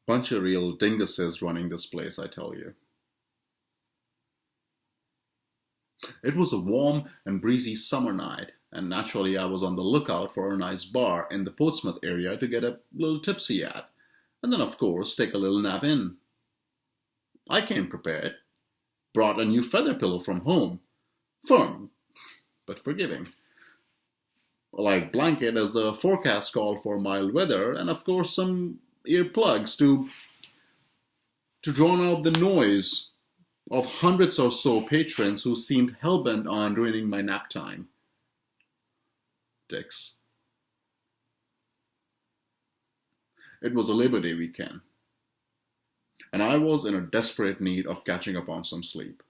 Bunch of real dinguses running this place, I tell you. It was a warm and breezy summer night, and naturally I was on the lookout for a nice bar in the Portsmouth area to get a little tipsy at, and then of course take a little nap in. I came prepared, brought a new feather pillow from home, firm but forgiving. A light blanket as the forecast called for mild weather, and of course some earplugs to drown out the noise of hundreds or so patrons who seemed hell-bent on ruining my nap time. Dicks. It was a Labor Day weekend, and I was in a desperate need of catching up on some sleep.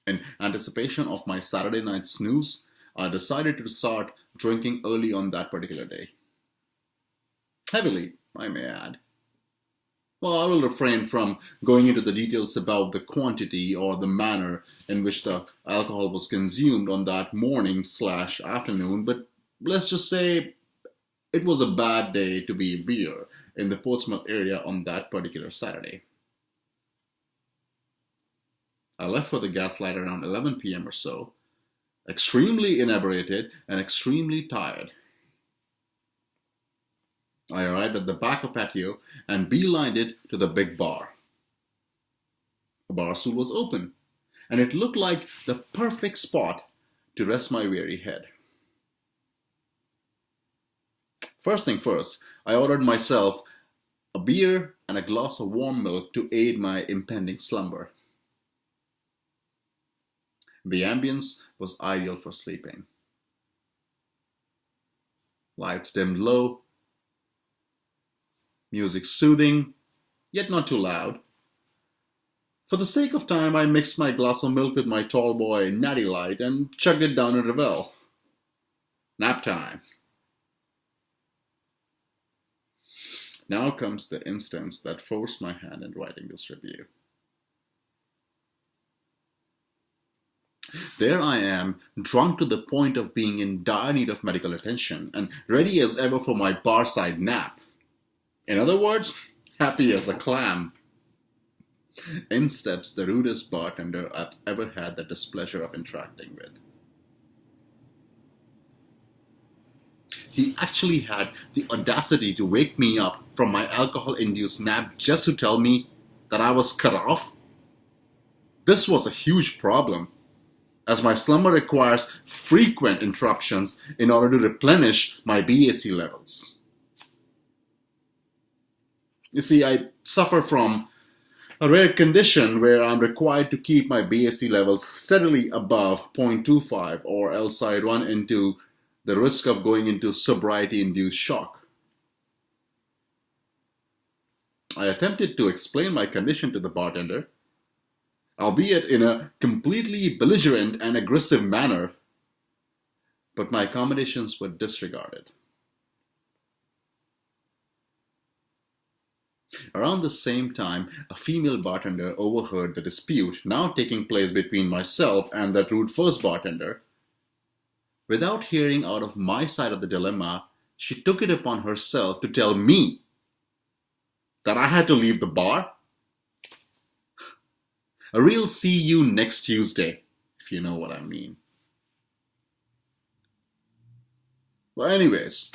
In anticipation of my Saturday night snooze, I decided to start drinking early on that particular day. Heavily, I may add. Well, I will refrain from going into the details about the quantity or the manner in which the alcohol was consumed on that morning/afternoon, but let's just say it was a bad day to be a beer in the Portsmouth area on that particular Saturday. I left for the Gaslight around 11 p.m. or so, extremely inebriated and extremely tired. I arrived at the back of patio and beelined it to the big bar. A bar stool was open, and it looked like the perfect spot to rest my weary head. First thing first, I ordered myself a beer and a glass of warm milk to aid my impending slumber. The ambience was ideal for sleeping. Lights dimmed low, music soothing, yet not too loud. For the sake of time, I mixed my glass of milk with my tall boy Natty Light and chugged it down in revel. Nap time. Now comes the instance that forced my hand in writing this review. There I am, drunk to the point of being in dire need of medical attention and ready as ever for my barside nap. In other words, happy as a clam. In steps the rudest bartender I've ever had the displeasure of interacting with. He actually had the audacity to wake me up from my alcohol-induced nap just to tell me that I was cut off. This was a huge problem, as my slumber requires frequent interruptions in order to replenish my BAC levels. You see, I suffer from a rare condition where I'm required to keep my BAC levels steadily above 0.25 or else I run into the risk of going into sobriety-induced shock. I attempted to explain my condition to the bartender, albeit in a completely belligerent and aggressive manner, but my accommodations were disregarded. Around the same time, a female bartender overheard the dispute now taking place between myself and that rude first bartender. Without hearing out of my side of the dilemma, she took it upon herself to tell me that I had to leave the bar. A real see you next Tuesday, if you know what I mean. Well, anyways,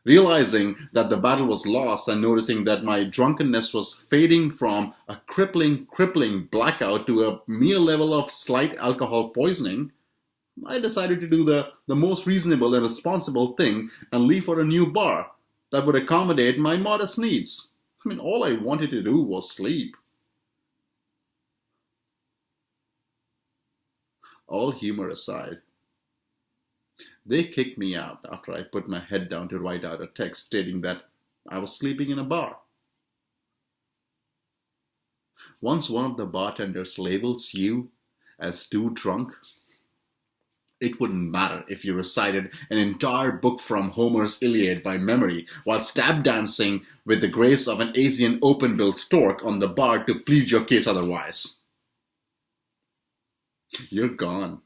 realizing that the battle was lost and noticing that my drunkenness was fading from a crippling blackout to a mere level of slight alcohol poisoning, I decided to do the most reasonable and responsible thing and leave for a new bar that would accommodate my modest needs. I mean, all I wanted to do was sleep. All humor aside, they kicked me out after I put my head down to write out a text stating that I was sleeping in a bar. Once one of the bartenders labels you as too drunk, it wouldn't matter if you recited an entire book from Homer's Iliad by memory while stab dancing with the grace of an Asian open-billed stork on the bar to plead your case otherwise. You're gone.